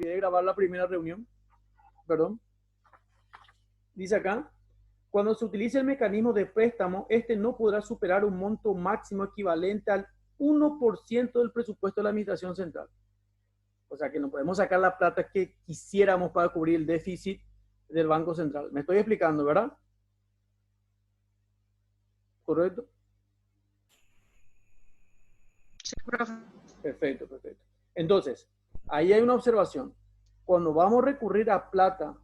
olvidé grabar la primera reunión, perdón. Dice acá, cuando se utilice el mecanismo de préstamo, este no podrá superar un monto máximo equivalente al 1% del presupuesto de la Administración Central. O sea que no podemos sacar la plata que quisiéramos para cubrir el déficit del Banco Central. Me estoy explicando, ¿verdad? ¿Correcto? Sí, profe. Perfecto, perfecto. Entonces, ahí hay una observación. Cuando vamos a recurrir a plata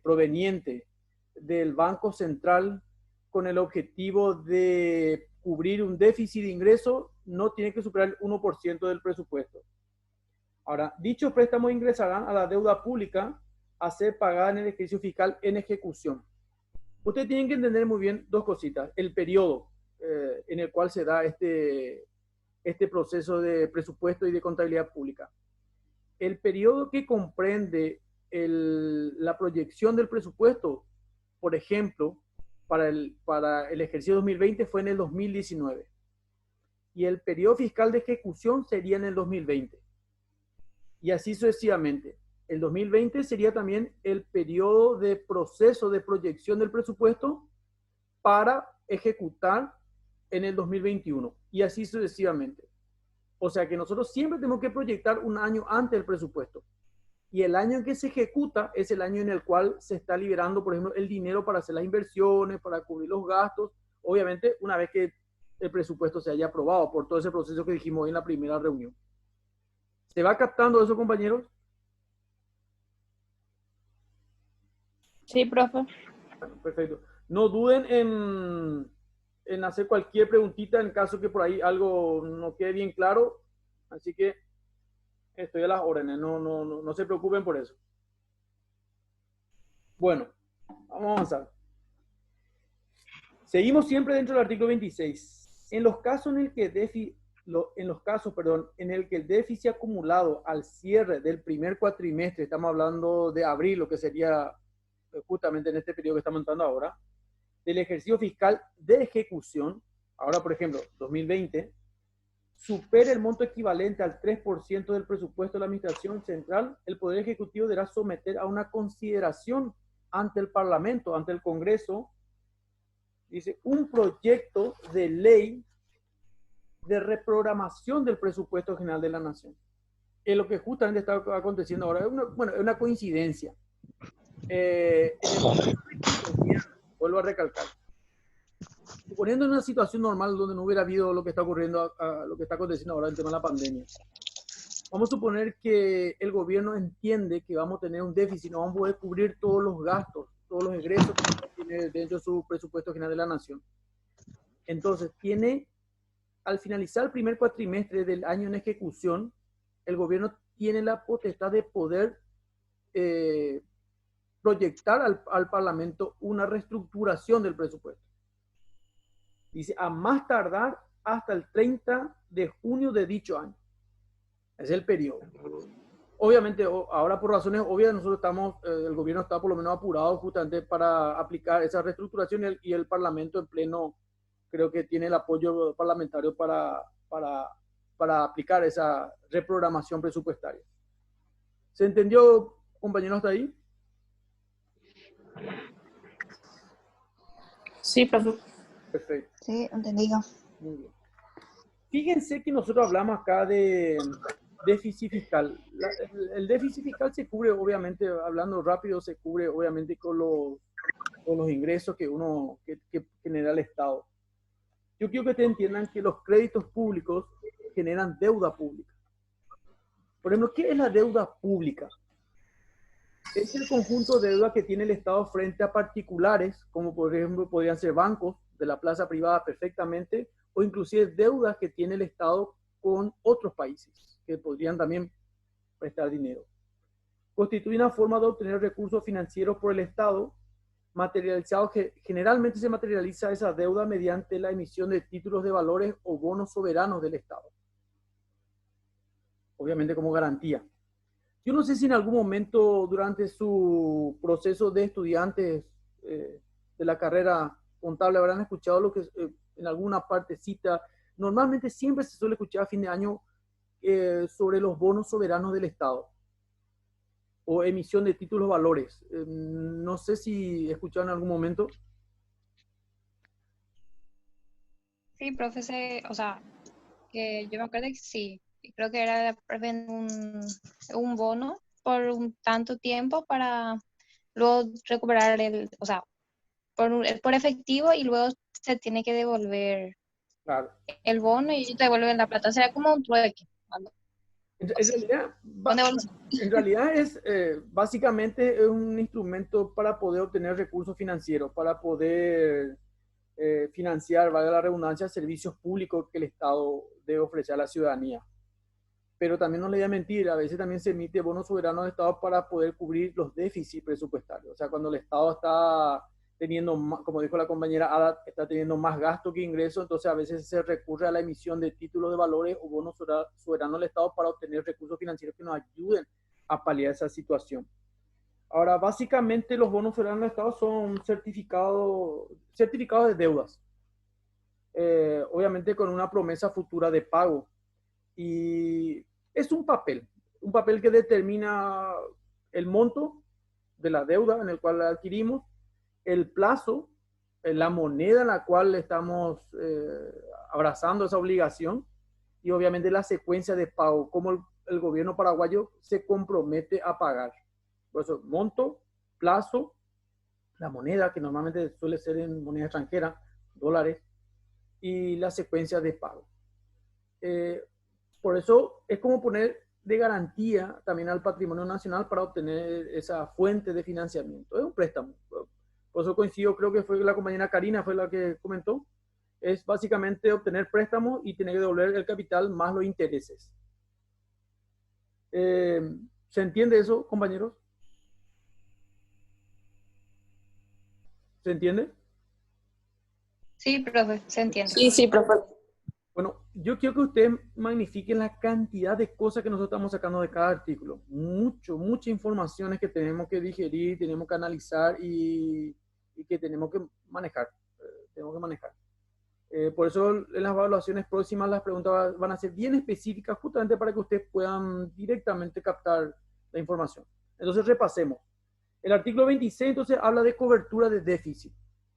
proveniente del Banco Central con el objetivo de cubrir un déficit de ingreso, no tiene que superar el 1% del presupuesto. Ahora, dichos préstamos ingresarán a la deuda pública a ser pagada en el ejercicio fiscal en ejecución. Ustedes tienen que entender muy bien dos cositas. El periodo en el cual se da este proceso de presupuesto y de contabilidad pública. El periodo que comprende la proyección del presupuesto, por ejemplo, para el ejercicio 2020 fue en el 2019. Y el periodo fiscal de ejecución sería en el 2020. Y así sucesivamente. El 2020 sería también el periodo de proceso de proyección del presupuesto para ejecutar en el 2021. Y así sucesivamente. O sea que nosotros siempre tenemos que proyectar un año antes del presupuesto. Y el año en que se ejecuta es el año en el cual se está liberando, por ejemplo, el dinero para hacer las inversiones, para cubrir los gastos. Obviamente, una vez que el presupuesto se haya aprobado por todo ese proceso que dijimos hoy en la primera reunión. ¿Se va captando eso, compañeros? Sí, profe. Bueno, perfecto. No duden en hacer cualquier preguntita en caso que por ahí algo no quede bien claro. Así que estoy a las órdenes, no se preocupen por eso. Bueno, vamos a avanzar. Seguimos siempre dentro del artículo 26. En los casos en el que en el que el déficit acumulado al cierre del primer cuatrimestre, estamos hablando de abril, lo que sería justamente en este periodo que estamos entrando ahora, del ejercicio fiscal de ejecución, ahora por ejemplo 2020, supere el monto equivalente al 3% del presupuesto de la Administración Central, el Poder Ejecutivo deberá someter a una consideración ante el Parlamento, ante el Congreso, dice, un proyecto de ley de reprogramación del presupuesto general de la Nación. Es lo que justamente está aconteciendo ahora. Es una coincidencia. Vuelvo a recalcar. Suponiendo en una situación normal donde no hubiera habido lo que está ocurriendo, lo que está aconteciendo ahora en el tema de la pandemia, vamos a suponer que el gobierno entiende que vamos a tener un déficit, no vamos a poder cubrir todos los gastos, todos los egresos que tiene dentro de su presupuesto general de la Nación. Entonces, al finalizar el primer cuatrimestre del año en ejecución, el gobierno tiene la potestad de poder proyectar al Parlamento una reestructuración del presupuesto. Dice, a más tardar hasta el 30 de junio de dicho año. Es el periodo. Obviamente, ahora por razones obvias, el gobierno está por lo menos apurado justamente para aplicar esa reestructuración y el Parlamento en pleno creo que tiene el apoyo parlamentario para aplicar esa reprogramación presupuestaria. ¿Se entendió, compañeros, hasta ahí? Sí, profe. Perfecto. Sí, entendido. Muy bien. Fíjense que nosotros hablamos acá de déficit fiscal. El déficit fiscal se cubre, obviamente, hablando rápido, se cubre, obviamente, con los ingresos que genera el Estado. Yo quiero que te entiendan que los créditos públicos generan deuda pública. Por ejemplo, ¿qué es la deuda pública? Es el conjunto de deuda que tiene el Estado frente a particulares, como por ejemplo podrían ser bancos de la plaza privada perfectamente, o inclusive deudas que tiene el Estado con otros países, que podrían también prestar dinero. Constituye una forma de obtener recursos financieros por el Estado, materializado que generalmente se materializa esa deuda mediante la emisión de títulos de valores o bonos soberanos del Estado. Obviamente como garantía. Yo no sé si en algún momento durante su proceso de estudiantes de la carrera contable habrán escuchado lo que en alguna partecita, normalmente siempre se suele escuchar a fin de año sobre los bonos soberanos del Estado. o emisión de títulos valores. No sé si escucharon en algún momento. Sí, profe, o sea, que yo me acuerdo que sí, creo que era un bono por un tanto tiempo para luego recuperar o sea, por efectivo y luego se tiene que devolver Claro. el bono y te devuelven la plata. Será como un trueque. En realidad, Con devolución. en realidad es básicamente es un instrumento para poder obtener recursos financieros, para poder financiar, valga la redundancia, servicios públicos que el Estado debe ofrecer a la ciudadanía. Pero también no le voy a mentir, a veces también se emite bonos soberanos de Estado para poder cubrir los déficits presupuestarios. O sea, cuando el Estado está teniendo, como dijo la compañera Ada, está teniendo más gasto que ingreso, entonces a veces se recurre a la emisión de títulos de valores o bonos soberanos del Estado para obtener recursos financieros que nos ayuden a paliar esa situación. Ahora, básicamente los bonos soberanos del Estado son certificados de deudas, obviamente con una promesa futura de pago. Y es un papel que determina el monto de la deuda en el cual la adquirimos, el plazo, la moneda en la cual estamos abrazando esa obligación y obviamente la secuencia de pago, cómo el gobierno paraguayo se compromete a pagar. Por eso, monto, plazo, la moneda, que normalmente suele ser en moneda extranjera, dólares, y la secuencia de pago. Por eso es como poner de garantía también al patrimonio nacional para obtener esa fuente de financiamiento. Es un préstamo. Por eso coincido, creo que fue la compañera Karina, fue la que comentó. Es básicamente obtener préstamo y tener que devolver el capital más los intereses. ¿Se entiende eso, compañeros? ¿Se entiende? Sí, profe, se entiende. Sí, sí, profe. Bueno, yo quiero que ustedes magnifiquen la cantidad de cosas que nosotros estamos sacando de cada artículo. Muchas informaciones que tenemos que digerir, tenemos que analizar y que tenemos que manejar. Por eso en las evaluaciones próximas las preguntas van a ser bien específicas justamente para que ustedes puedan directamente captar la información. Entonces repasemos. El artículo 26 entonces habla de cobertura de déficit,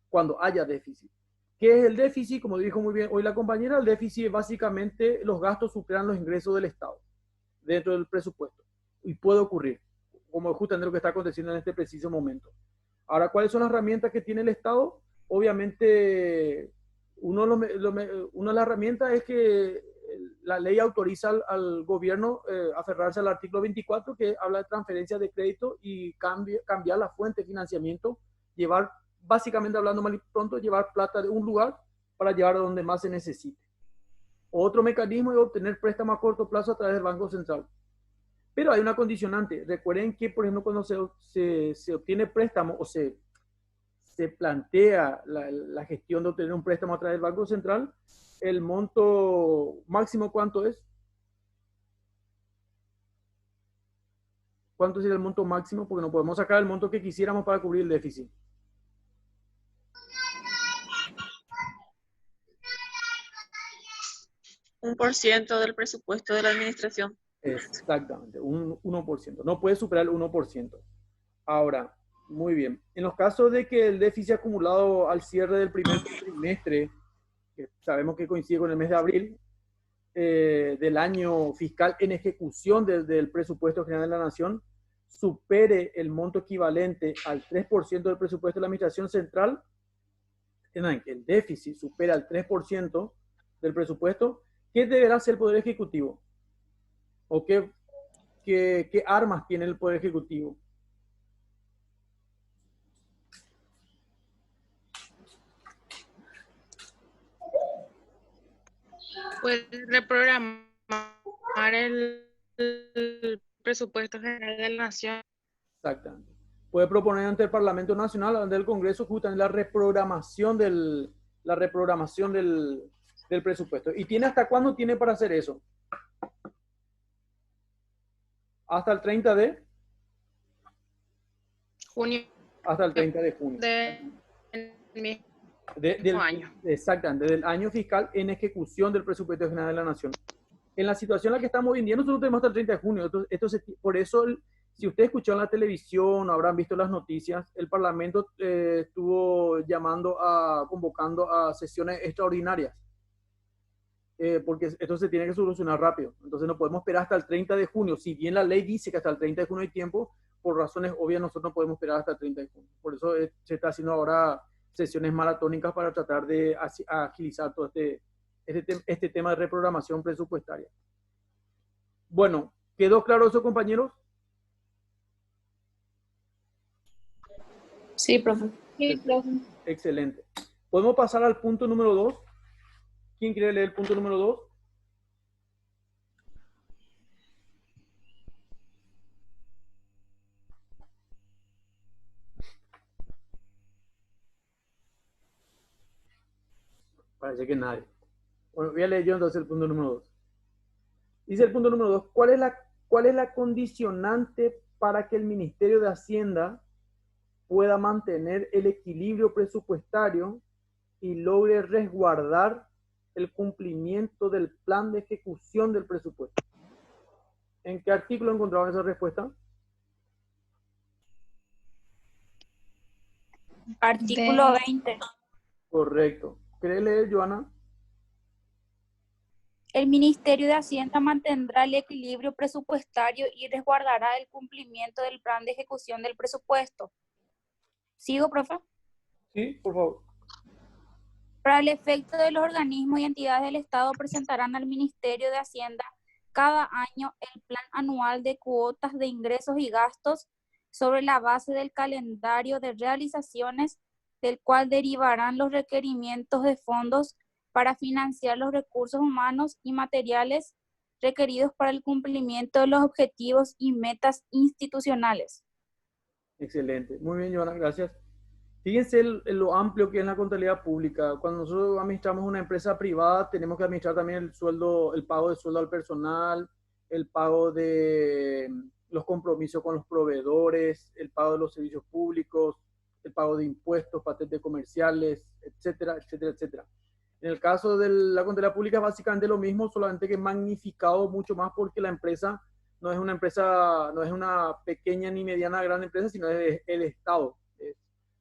cuando haya déficit. ¿Qué es el déficit? Como dijo muy bien hoy la compañera, el déficit es básicamente los gastos superan los ingresos del Estado dentro del presupuesto. Y puede ocurrir, como justamente lo que está aconteciendo en este preciso momento. Ahora, ¿cuáles son las herramientas que tiene el Estado? Obviamente, una de las herramientas es que la ley autoriza al gobierno aferrarse al artículo 24, que habla de transferencia de crédito y cambiar la fuente de financiamiento, llevar, básicamente hablando mal y pronto, llevar plata de un lugar para llevar a donde más se necesite. Otro mecanismo es obtener préstamo a corto plazo a través del Banco Central. Pero hay una condicionante. Recuerden que, por ejemplo, cuando se obtiene préstamo o se plantea la gestión de obtener un préstamo a través del Banco Central, el monto máximo, ¿cuánto es? ¿Cuánto sería el monto máximo? Porque no podemos sacar el monto que quisiéramos para cubrir el déficit. Un por ciento del presupuesto de la administración. Exactamente, un 1%. No puede superar el 1%. Ahora, muy bien. En los casos de que el déficit acumulado al cierre del primer trimestre, que sabemos que coincide con el mes de abril, del año fiscal en ejecución del presupuesto general de la Nación, supere el monto equivalente al 3% del presupuesto de la Administración Central, que el déficit supera el 3% del presupuesto, ¿qué deberá hacer el Poder Ejecutivo? ¿O qué armas tiene el Poder Ejecutivo? Puede reprogramar el presupuesto general de la nación. Exactamente. Puede proponer ante el Parlamento Nacional, ante el Congreso, justamente la reprogramación del presupuesto. ¿Y tiene hasta cuándo tiene para hacer eso? Hasta el 30 de Junio hasta el 30 de junio. Del año. Exactamente, del año fiscal en ejecución del presupuesto general de la Nación. En la situación en la que estamos hoy en día, nosotros tenemos hasta el 30 de junio. Por eso Si ustedes escucharon la televisión o habrán visto las noticias, el Parlamento estuvo convocando a sesiones extraordinarias, porque esto se tiene que solucionar rápido. Entonces no podemos esperar hasta el 30 de junio. Si bien la ley dice que hasta el 30 de junio hay tiempo, por razones obvias nosotros no podemos esperar hasta el 30 de junio. Por eso se está haciendo ahora sesiones maratónicas para tratar de agilizar todo este tema de reprogramación presupuestaria. Bueno, ¿quedó claro eso, compañeros? Sí, profe. Sí, profe. Excelente. ¿Podemos pasar al punto número 2? ¿Quién quiere leer el punto número 2? Parece que nadie. Bueno, voy a leer yo entonces el punto número 2. Dice el punto número 2, ¿cuál es la condicionante para que el Ministerio de Hacienda pueda mantener el equilibrio presupuestario y logre resguardar el cumplimiento del plan de ejecución del presupuesto? ¿En qué artículo encontraban esa respuesta? Artículo 20. Correcto. ¿Querés leer, Joana? El Ministerio de Hacienda mantendrá el equilibrio presupuestario y resguardará el cumplimiento del plan de ejecución del presupuesto. ¿Sigo, profe? Sí, por favor. Para el efecto de los organismos y entidades del Estado presentarán al Ministerio de Hacienda cada año el plan anual de cuotas de ingresos y gastos sobre la base del calendario de realizaciones, del cual derivarán los requerimientos de fondos para financiar los recursos humanos y materiales requeridos para el cumplimiento de los objetivos y metas institucionales. Excelente. Muy bien, Joana, gracias. Fíjense lo amplio que es la contabilidad pública. Cuando nosotros administramos una empresa privada, tenemos que administrar también el pago de sueldo al personal, el pago de los compromisos con los proveedores, el pago de los servicios públicos, el pago de impuestos, patentes comerciales, etcétera, etcétera, etcétera. En el caso de la contabilidad pública es básicamente lo mismo, solamente que magnificado mucho más porque la empresa no es una pequeña ni mediana gran empresa, sino es el Estado.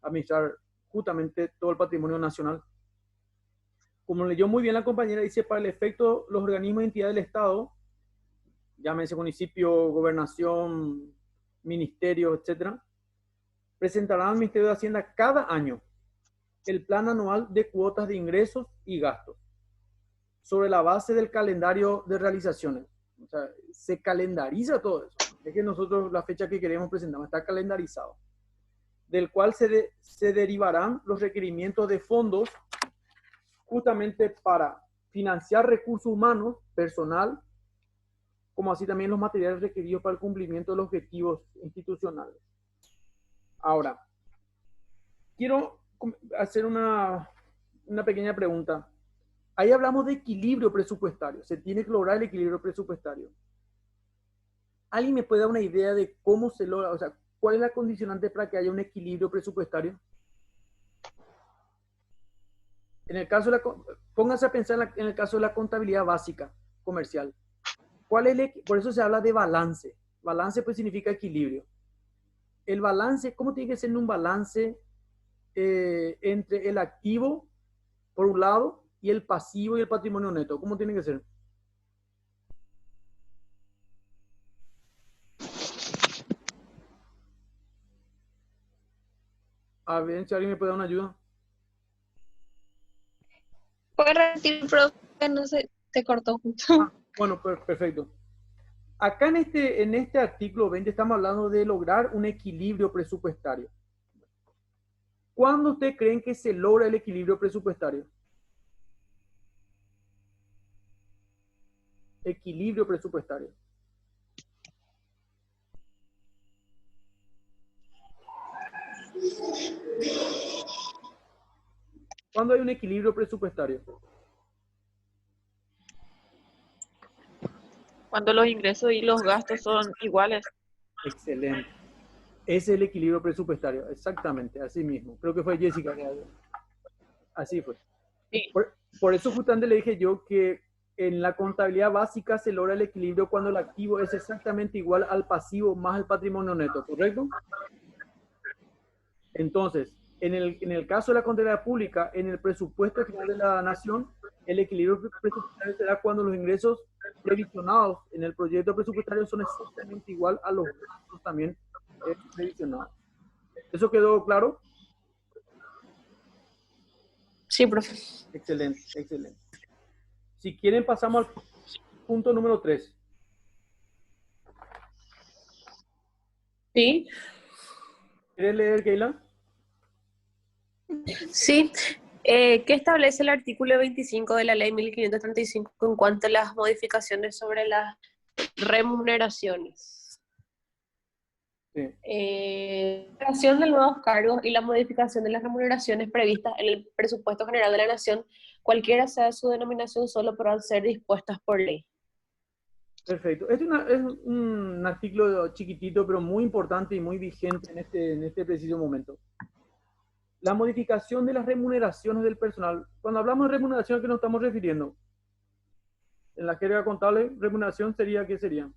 Administrar justamente todo el patrimonio nacional. Como leyó muy bien la compañera, dice, para el efecto, los organismos y entidades del Estado, llámese municipio, gobernación, ministerio, etcétera, presentarán al Ministerio de Hacienda cada año el plan anual de cuotas de ingresos y gastos sobre la base del calendario de realizaciones. O sea, se calendariza todo eso. Es que nosotros la fecha que queremos presentar está calendarizado, del cual se derivarán los requerimientos de fondos justamente para financiar recursos humanos, personal, como así también los materiales requeridos para el cumplimiento de los objetivos institucionales. Ahora, quiero hacer una pequeña pregunta. Ahí hablamos de equilibrio presupuestario. Se tiene que lograr el equilibrio presupuestario. ¿Alguien me puede dar una idea de cómo se logra? O sea, ¿cuál es la condicionante para que haya un equilibrio presupuestario? En el caso pónganse a pensar en el caso de la contabilidad básica comercial. Por eso se habla de balance. Balance pues significa equilibrio. El balance, ¿cómo tiene que ser un balance entre el activo, por un lado, y el pasivo y el patrimonio neto? ¿Cómo tiene que ser? A ver si alguien me puede dar una ayuda. ¿Puedes repetir, profe? No sé, se cortó justo. Bueno, perfecto. Acá en este artículo 20 estamos hablando de lograr un equilibrio presupuestario. ¿Cuándo ustedes creen que se logra el equilibrio presupuestario? Equilibrio presupuestario. ¿Cuándo hay un equilibrio presupuestario? Cuando los ingresos y los gastos son iguales. Excelente. Ese es el equilibrio presupuestario, exactamente, así mismo. Creo que fue Jessica. Así fue. Sí. Por eso justamente le dije yo que en la contabilidad básica se logra el equilibrio cuando el activo es exactamente igual al pasivo más el patrimonio neto, ¿correcto? Entonces, en el caso de la contabilidad pública, en el presupuesto final de la nación, el equilibrio presupuestario se da cuando los ingresos previsionados en el proyecto presupuestario son exactamente igual a los gastos también previsionados. ¿Eso quedó claro? Sí, profe. Excelente, excelente. Si quieren, pasamos al punto número 3. Sí. ¿Quieres leer, Keila? Sí. ¿Qué establece el artículo 25 de la ley 1535 en cuanto a las modificaciones sobre las remuneraciones? Sí. Creación de nuevos cargos y la modificación de las remuneraciones previstas en el presupuesto general de la Nación, cualquiera sea su denominación, solo podrán ser dispuestas por ley. Perfecto. Es un artículo chiquitito, pero muy importante y muy vigente en este preciso momento. La modificación de las remuneraciones del personal. Cuando hablamos de remuneración, ¿a qué nos estamos refiriendo? En la jerga contable, remuneración sería, ¿qué sería?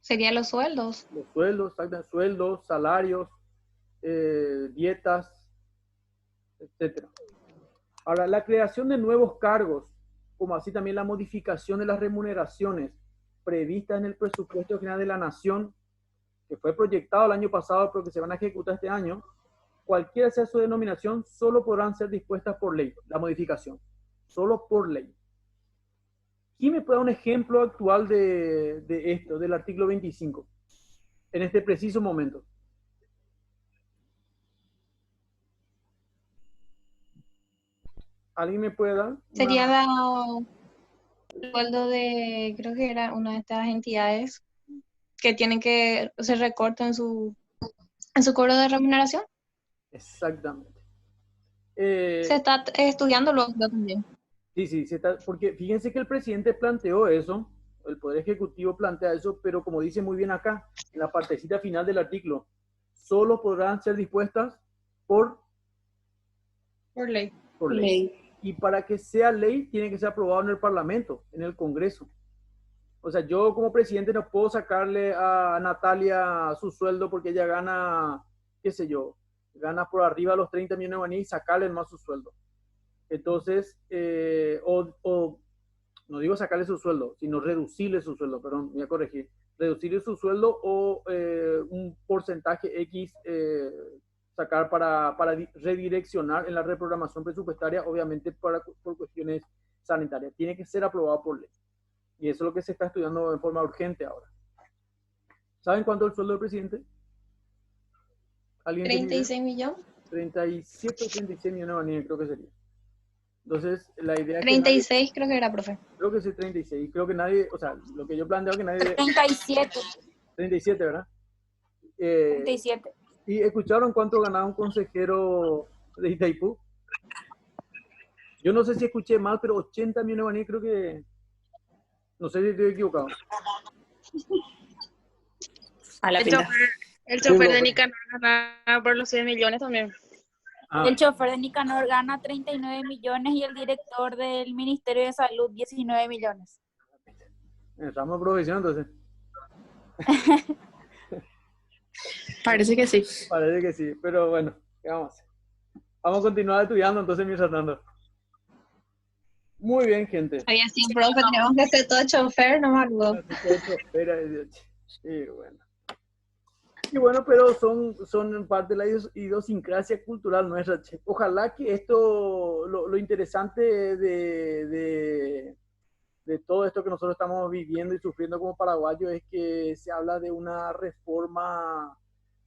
Serían los sueldos. Los sueldos, sueldos, salarios, dietas, etcétera. Ahora, la creación de nuevos cargos, como así también la modificación de las remuneraciones previstas en el presupuesto general de la Nación, que fue proyectado el año pasado, pero que se van a ejecutar este año, cualquiera sea su denominación, solo podrán ser dispuestas por ley, la modificación, solo por ley. ¿Quién me puede dar un ejemplo actual de esto, del artículo 25, en este preciso momento? ¿Alguien me puede dar? Sería el sueldo de, creo que era una de estas entidades que tienen que hacer recorte en su cobro de remuneración. Exactamente. Se está estudiando luego también. Sí, porque fíjense que el presidente planteó eso, el Poder Ejecutivo plantea eso, pero como dice muy bien acá, en la partecita final del artículo, solo podrán ser dispuestas por ley. Por ley. Y para que sea ley, tiene que ser aprobado en el Parlamento, en el Congreso. O sea, yo como presidente no puedo sacarle a Natalia su sueldo porque ella gana, qué sé yo, gana por arriba los 30 millones de guaraníes y sacarle más su sueldo. Entonces, no digo sacarle su sueldo, sino reducirle su sueldo, perdón, voy a corregir. Reducirle su sueldo o un porcentaje X sacar para redireccionar en la reprogramación presupuestaria, obviamente por cuestiones sanitarias. Tiene que ser aprobado por ley. Y eso es lo que se está estudiando de forma urgente ahora. ¿Saben cuánto es el sueldo del presidente? 36 millones. 37 o 36 millones de guaraníes, creo que sería. Entonces, la idea es 36 que nadie, creo que era, profe. creo que sí, 36. Creo que nadie, o sea, lo que yo planteo que nadie... 37. 37, ¿verdad? 37. ¿Y escucharon cuánto ganaba un consejero de Itaipú? Yo no sé si escuché mal, pero 80 millones de guaraníes, creo que... No sé si estoy equivocado. A la pinta. El chofer de Nicanor ganaba por los 100 millones también. El chofer de Nicanor gana 39 millones y el director del Ministerio de Salud 19 millones. Estamos en provisión, entonces. Parece que sí. Parece que sí, pero bueno, ¿qué vamos a hacer? Vamos a continuar estudiando entonces mientras tanto. Muy bien, gente. Había sido profe, tenemos que hacer todo chofer, no me acuerdo. Y bueno, pero son parte de la idiosincrasia cultural nuestra. Ojalá que esto, lo interesante de todo esto que nosotros estamos viviendo y sufriendo como paraguayos es que se habla de una reforma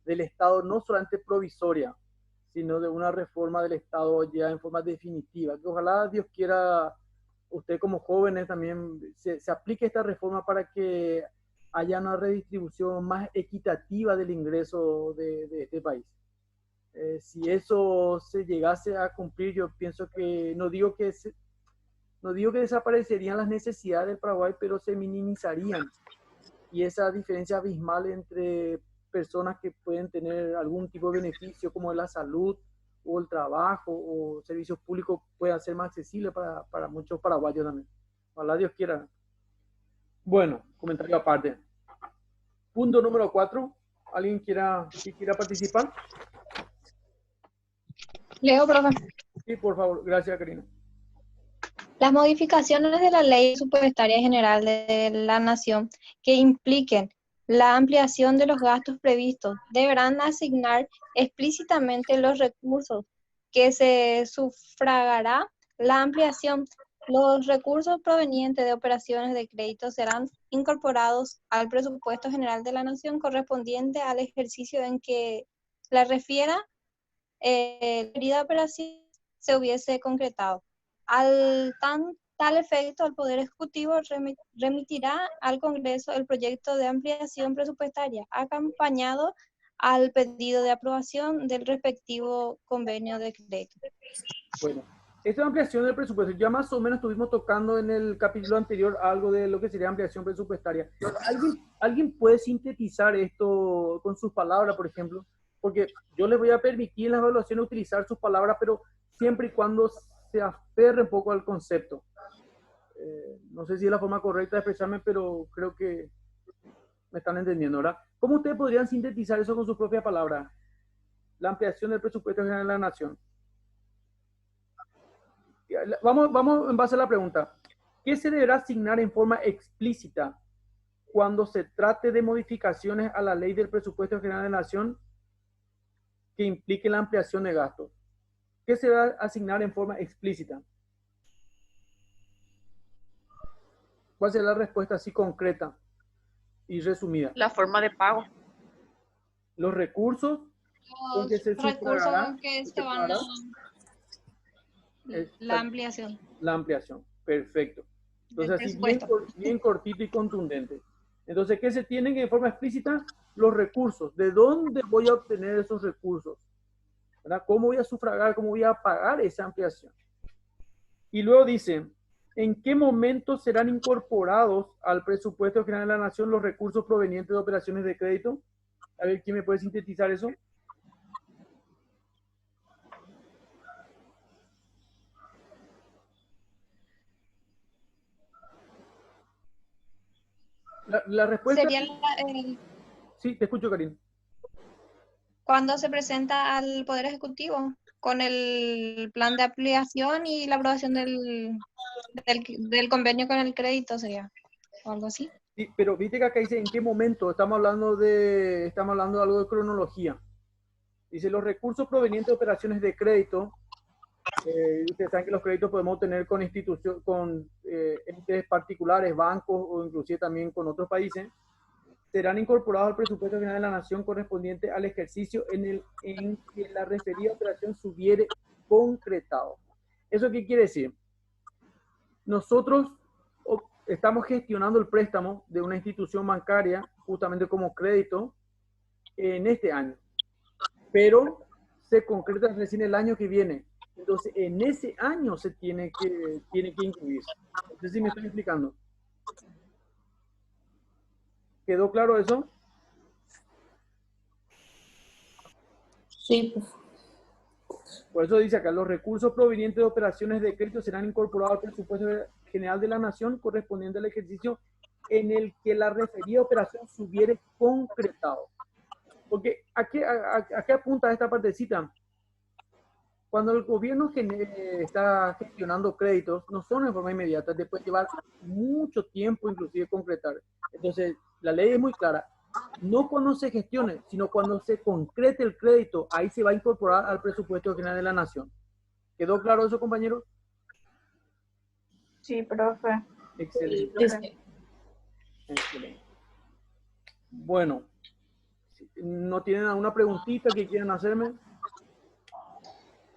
del Estado no solamente provisoria, sino de una reforma del Estado ya en forma definitiva. Que ojalá Dios quiera, usted como jóvenes también se aplique esta reforma para que haya una redistribución más equitativa del ingreso de este país. Si eso se llegase a cumplir, yo pienso que, no digo que desaparecerían las necesidades del Paraguay, pero se minimizarían. Y esa diferencia abismal entre personas que pueden tener algún tipo de beneficio como la salud o el trabajo o servicios públicos puedan ser más accesibles para muchos paraguayos también. Ojalá Dios quiera. Bueno, comentario aparte. Punto número 4. ¿Alguien que quiera participar? Leo, profe. Sí, por favor. Gracias, Karina. Las modificaciones de la Ley Presupuestaria General de la Nación que impliquen la ampliación de los gastos previstos deberán asignar explícitamente los recursos que se sufragará la ampliación. Los recursos provenientes de operaciones de crédito serán incorporados al presupuesto general de la Nación correspondiente al ejercicio en que la refiera referida operación se hubiese concretado. Tal efecto, el Poder Ejecutivo remitirá al Congreso el proyecto de ampliación presupuestaria, acompañado al pedido de aprobación del respectivo convenio de crédito. Bueno, esta ampliación del presupuesto, ya más o menos estuvimos tocando en el capítulo anterior algo de lo que sería ampliación presupuestaria. ¿Alguien puede sintetizar esto con sus palabras, por ejemplo? Porque yo les voy a permitir en la evaluación utilizar sus palabras, pero siempre y cuando se aferre un poco al concepto. No sé si es la forma correcta de expresarme, pero creo que me están entendiendo, ¿verdad? ¿Cómo ustedes podrían sintetizar eso con sus propias palabras? La ampliación del presupuesto general de la Nación. Vamos en base a la pregunta. ¿Qué se deberá asignar en forma explícita cuando se trate de modificaciones a la ley del presupuesto general de la Nación que implique la ampliación de gastos? ¿Qué se va a asignar en forma explícita? ¿Cuál será la respuesta así concreta y resumida? La forma de pago. Los recursos con que se Recursos sufragará que se van a la ampliación. la ampliación. Perfecto. Entonces, Del así bien cortito y contundente. Entonces, ¿qué se tienen en forma explícita? Los recursos. ¿De dónde voy a obtener esos recursos? ¿Verdad? ¿Cómo voy a sufragar? ¿Cómo voy a pagar esa ampliación? Y luego dice, ¿en qué momento serán incorporados al presupuesto general de la Nación los recursos provenientes de operaciones de crédito? A ver, ¿quién me puede sintetizar eso? La respuesta... Sería Sí, te escucho, Karin. cuando se presenta al Poder Ejecutivo con el plan de ampliación y la aprobación del convenio con el crédito, sería, o algo así. Sí, pero viste que acá dice en qué momento. Estamos hablando de algo de cronología. Dice los recursos provenientes de operaciones de crédito. Ustedes saben que los créditos podemos obtener con instituciones, con entes particulares, bancos o inclusive también con otros países. Serán incorporados al presupuesto general de la Nación correspondiente al ejercicio en que la referida operación se hubiere concretado. ¿Eso qué quiere decir? Nosotros estamos gestionando el préstamo de una institución bancaria, justamente como crédito, en este año, pero se concreta recién el año que viene. Entonces, en ese año se tiene que incluir. No sé si me estoy explicando. ¿Quedó claro eso? Sí. Por eso dice acá, los recursos provenientes de operaciones de crédito serán incorporados al presupuesto general de la Nación correspondiente al ejercicio en el que la referida operación se hubiere concretado. Porque ¿a qué apunta esta partecita? Cuando el gobierno está gestionando créditos, no son en forma inmediata, te puede llevar mucho tiempo inclusive concretar. Entonces, la ley es muy clara. No cuando se gestione, sino cuando se concrete el crédito, ahí se va a incorporar al presupuesto general de la Nación. ¿Quedó claro eso, compañeros? Sí, profe. Excelente. Sí. Excelente. Bueno, ¿no tienen alguna preguntita que quieran hacerme?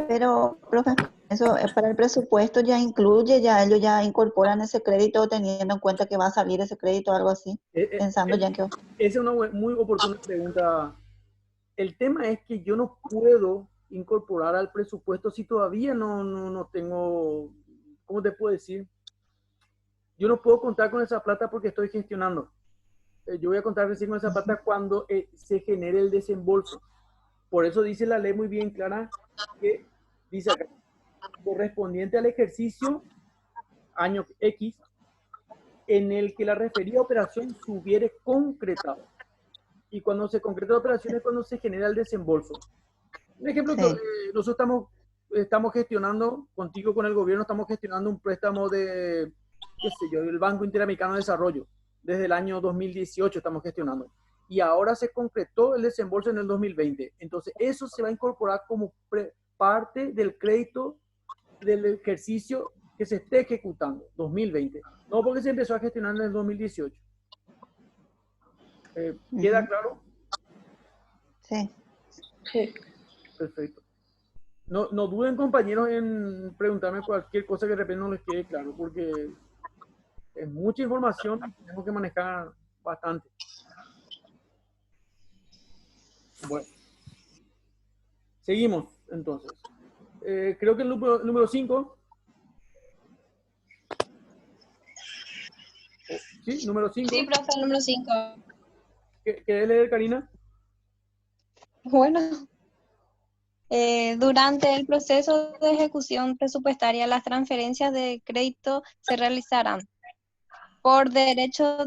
Pero, profe, eso para el presupuesto ya incluye, ya ellos ya incorporan ese crédito teniendo en cuenta que va a salir ese crédito o algo así, pensando ya en que... Esa es una muy oportuna pregunta. El tema es que yo no puedo incorporar al presupuesto si todavía no tengo, ¿cómo te puedo decir? Yo no puedo contar con esa plata porque estoy gestionando. Yo voy a contar recién con esa plata cuando se genere el desembolso. Por eso dice la ley muy bien clara que dice acá, correspondiente al ejercicio año X en el que la referida operación se hubiere concretado. Y cuando se concreta la operación es cuando se genera el desembolso. Un ejemplo, Sí. nosotros estamos gestionando, contigo con el gobierno, estamos gestionando un préstamo de, qué sé yo, del Banco Interamericano de Desarrollo. Desde el año 2018 estamos gestionando. Y ahora se concretó el desembolso en el 2020. Entonces, eso se va a incorporar como parte del crédito del ejercicio que se esté ejecutando, 2020. No porque se empezó a gestionar en el 2018. ¿Queda claro? Sí. Sí. Perfecto. No duden, compañeros, en preguntarme cualquier cosa que de repente no les quede claro, porque es mucha información y tenemos que manejar bastante. Bueno, seguimos entonces. Creo que el número 5. ¿Sí? Número 5. Sí, profe, el número 5. ¿Querés leer, Karina? Bueno, durante el proceso de ejecución presupuestaria, las transferencias de crédito se realizarán por decreto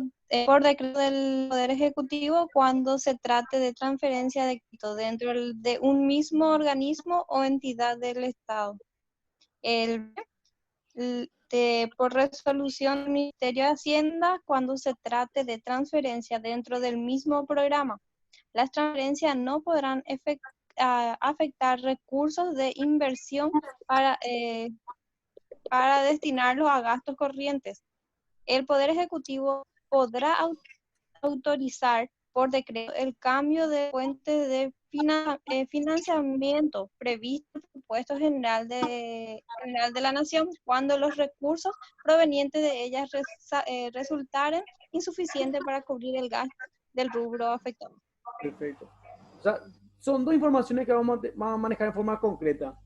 del Poder Ejecutivo cuando se trate de transferencia de crédito dentro de un mismo organismo o entidad del Estado. Por resolución del Ministerio de Hacienda cuando se trate de transferencia dentro del mismo programa. Las transferencias no podrán afectar recursos de inversión para destinarlos a gastos corrientes. El Poder Ejecutivo podrá autorizar por decreto el cambio de fuente de financiamiento previsto en el presupuesto general de la Nación cuando los recursos provenientes de ellas resultaren insuficientes para cubrir el gasto del rubro afectado. Perfecto. O sea, son dos informaciones que vamos a manejar en forma concreta.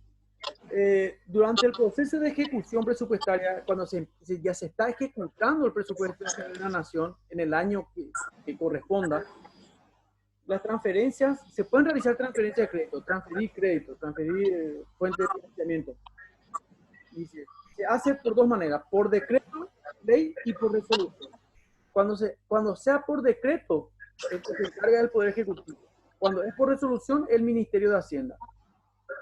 Durante el proceso de ejecución presupuestaria, cuando ya se está ejecutando el presupuesto de la Nación en el año que corresponda, las transferencias, se pueden realizar transferencias de crédito, transferir fuente de financiamiento. Dice, se hace por dos maneras, por decreto, ley y por resolución. Cuando sea por decreto, se encarga del Poder Ejecutivo. Cuando es por resolución, el Ministerio de Hacienda.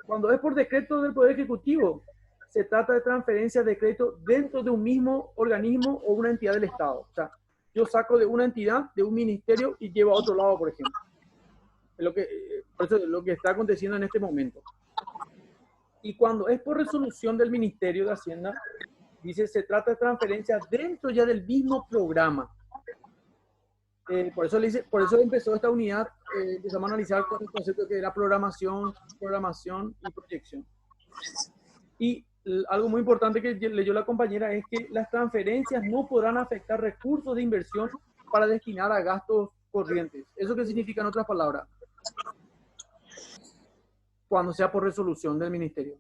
Cuando es por decreto del Poder Ejecutivo, se trata de transferencias de crédito dentro de un mismo organismo o una entidad del Estado. O sea, yo saco de una entidad, de un ministerio y llevo a otro lado, por ejemplo. Por eso es lo que está aconteciendo en este momento. Y cuando es por resolución del Ministerio de Hacienda, dice, se trata de transferencias dentro ya del mismo programa. Por eso empezó esta unidad, empezamos a analizar con el concepto que era programación y proyección. Y algo muy importante que leyó la compañera es que las transferencias no podrán afectar recursos de inversión para destinar a gastos corrientes. ¿Eso qué significa en otras palabras? Cuando sea por resolución del ministerio.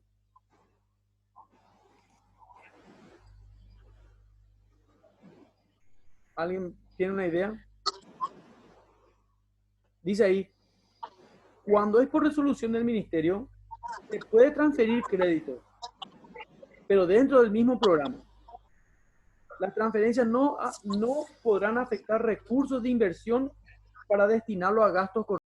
¿Alguien tiene una idea? Dice ahí, cuando es por resolución del ministerio, se puede transferir crédito, pero dentro del mismo programa. Las transferencias no podrán afectar recursos de inversión para destinarlo a gastos corrientes.